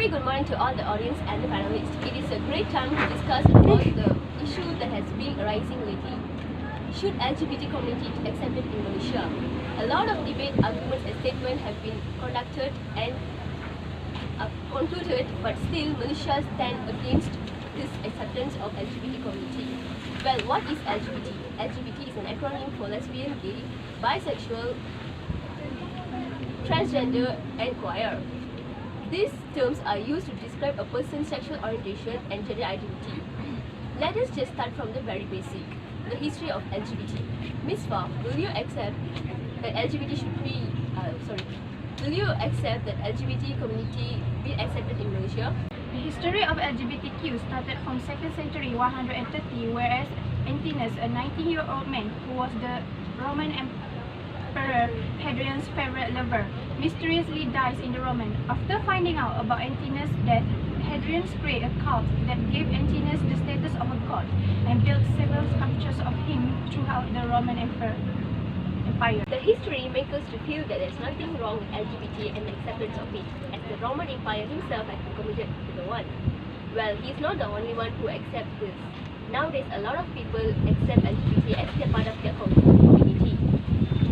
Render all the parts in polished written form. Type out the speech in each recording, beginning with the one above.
very good morning to all the audience and the panelists. It is a great time to discuss about the issue that has been arising lately. Should LGBT community be accepted in Malaysia? A lot of debate, arguments and statements have been conducted and concluded, but still Malaysia stands against this acceptance of LGBT community. Well, what is LGBT? LGBT is an acronym for lesbian, gay, bisexual, transgender and queer. These terms are used to describe a person's sexual orientation and gender identity. Let us just start from the very basic, the history of LGBT. Ms. Fa, will you accept that LGBT should be, will you accept that LGBT community be accepted in Malaysia? The history of LGBTQ started from 2nd century 130, whereas Antinous, a 19-year-old man who was the Roman Emperor Hadrian's favorite lover, mysteriously dies in the Roman. After finding out about Antinous' death, Hadrian created a cult that gave Antinous the status of a god and built several sculptures of him throughout the Roman Empire. The history makes us to feel that there's nothing wrong with LGBT and the acceptance of it, as the Roman Empire himself has been committed to the one. Well, he's not the only one who accepts this. Nowadays, a lot of people accept LGBT as their part of their community.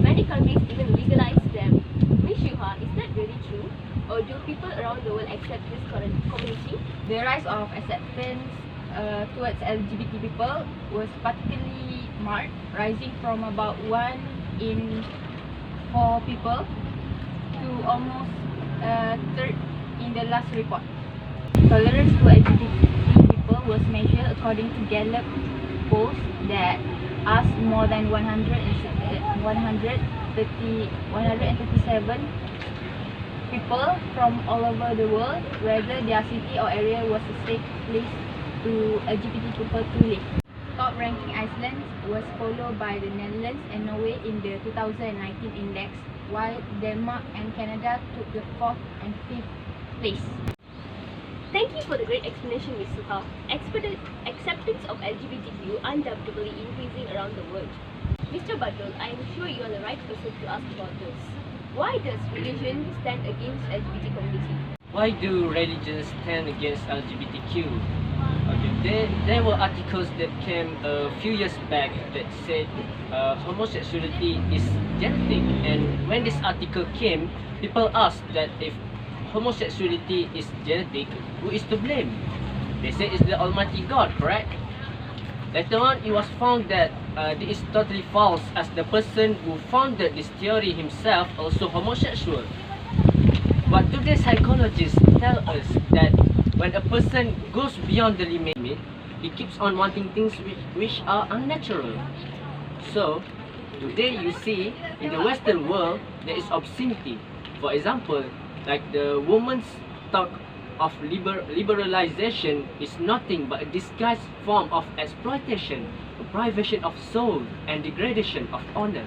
Many countries even legalize them. NASUHA, is that really true? Or do people around the world accept this current community? The rise of acceptance towards LGBT people was particularly marked, rising from about 1 in 4 people to almost third in the last report. Tolerance to LGBT people was measured according to Gallup polls that asked more than 137 people from all over the world whether their city or area was a safe place to LGBT people to live. Top ranking Iceland was followed by the Netherlands and Norway in the 2019 index, while Denmark and Canada took the 4th and 5th place. Thank you for the great explanation, Ms. Suha. Acceptance of LGBTQ undoubtedly increasing around the world. Mr. Badrul, I am sure you are the right person to ask about this. Why does religion stand against LGBT community? Why do religions stand against LGBTQ? There were articles that came a few years back that said homosexuality is genetic, and when this article came, people asked that if homosexuality is genetic, who is to blame? They say it's the Almighty God, correct? Later on, it was found that this is totally false, as the person who founded this theory himself also homosexual. But today psychologists tell us that when a person goes beyond the limit, he keeps on wanting things which are unnatural. So, today you see, in the Western world, there is obscenity. For example, like the woman's talk of liberalization is nothing but a disguised form of exploitation, privation of soul, and degradation of honor.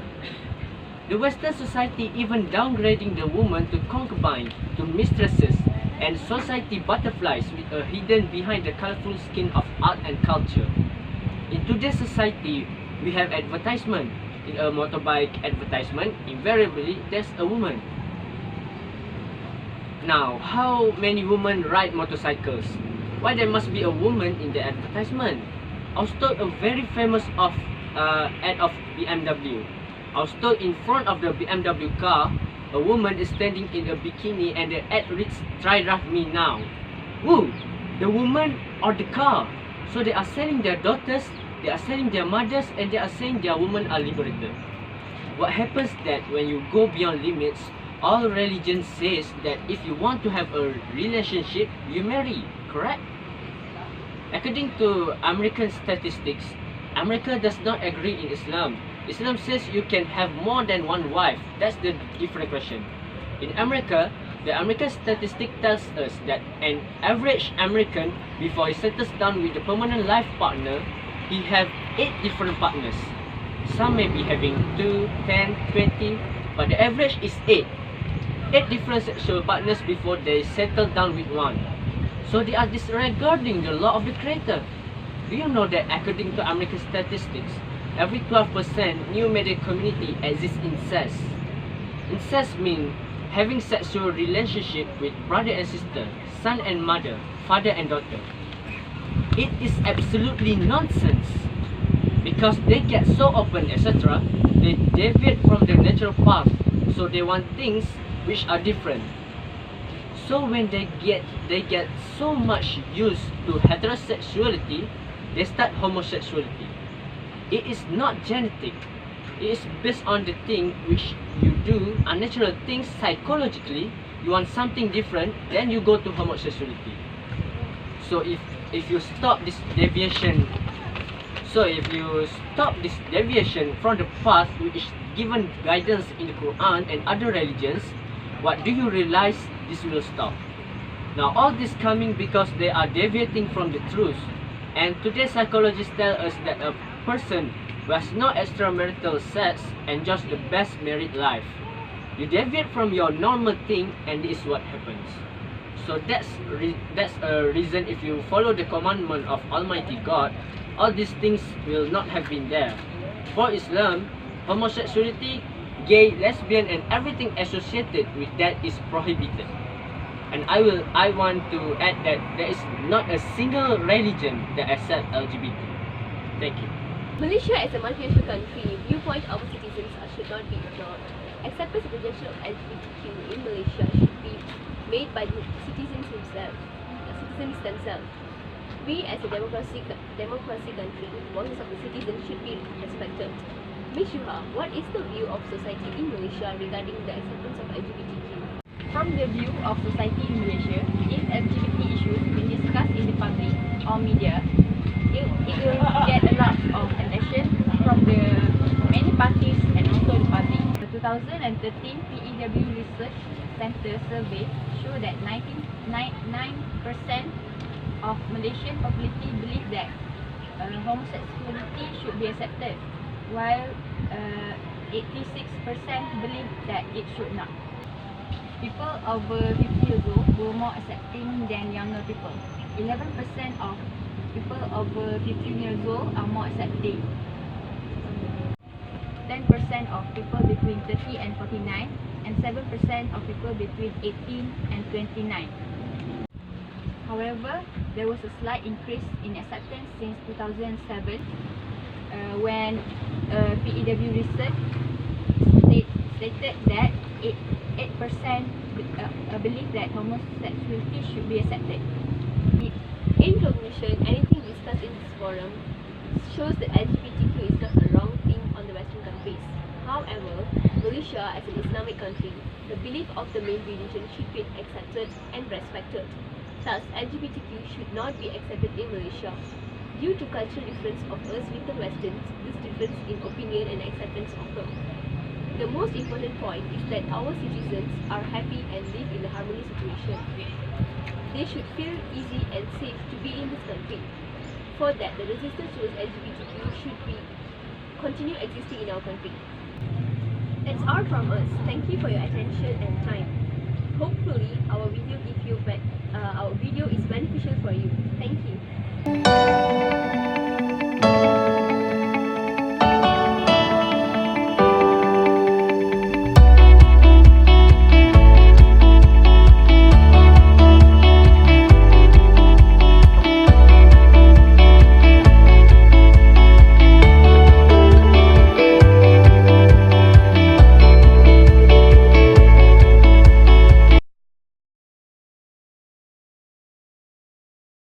The Western society even downgrading the woman to concubine, to mistresses, and society butterflies which are hidden behind the colorful skin of art and culture. In today's society, we have advertisement. In a motorbike advertisement, invariably there's a woman. Now, how many women ride motorcycles? Why there must be a woman in the advertisement? I was told a very famous ad of BMW. I was told in front of the BMW car, a woman is standing in a bikini and the ad reads, "Try drive me now." Woo! The woman or the car. So they are selling their daughters, they are selling their mothers, and they are saying their women are liberated. What happens that when you go beyond limits, all religion says that if you want to have a relationship, you marry, correct? According to American statistics, America does not agree in Islam. Islam says you can have more than one wife. That's the different question. In America, the American statistic tells us that an average American, before he settles down with a permanent life partner, he have 8 different partners. Some may be having 2, 10, 20, but the average is 8. 8 different sexual partners before they settle down with one. So they are disregarding the law of the Creator. Do you know that according to American statistics, every 12% new married community exists incest? Incest means having sexual relationship with brother and sister, son and mother, father and daughter. It is absolutely nonsense because they get so open, etc. They deviate from the natural path, so they want things which are different. So when they get so much used to heterosexuality, they start homosexuality. It is not genetic. It is based on the thing which you do, unnatural things psychologically. You want something different, then you go to homosexuality. So if you stop this deviation, from the path which is given guidance in the Quran and other religions, what do you realize this will stop? Now all this coming because they are deviating from the truth. And today psychologists tell us that a person who has no extramarital sex enjoys the best married life. You deviate from your normal thing and this is what happens. So that's a reason if you follow the commandment of Almighty God, all these things will not have been there. For Islam, homosexuality, gay, lesbian and everything associated with that is prohibited. And I want to add that there is not a single religion that accepts LGBT. Thank you. Malaysia as a multiracial country, viewpoint of citizens should not be ignored. Acceptance of rejection of LGBTQ in Malaysia should be made by the citizens themselves. We as a democracy country, voices of the citizens should be respected. Ms. Shuha, what is the view of society in Malaysia regarding the acceptance of LGBTQ? From the view of society in Malaysia, if LGBT issues been discussed in the public or media, it will get a lot of attention from the many parties and also the public. The 2013 PEW Research Center survey showed that 99% of Malaysian population believe that homosexuality should be accepted, while 86% believe that it should not. People over 50 years old were more accepting than younger people. 11% of people over 15 years old are more accepting. 10% of people between 30 and 49, and 7% of people between 18 and 29. However, there was a slight increase in acceptance since 2007 when PEW research stated that 8% believe that homosexuality should be accepted. In conclusion, anything discussed in this forum shows that LGBTQ is not a wrong thing on the Western countries. However, Malaysia as an Islamic country, the belief of the main religion should be accepted and respected. Thus, LGBTQ should not be accepted in Malaysia. Due to cultural difference of us with the Westerns, this difference in opinion and acceptance occur. The most important point is that our citizens are happy and live in a harmonious situation. They should feel easy and safe to be in this country. For that, the resistance towards LGBTQ should continue existing in our country. That's all from us. Thank you for your attention and time. Hopefully, our video is beneficial for you. Thank you.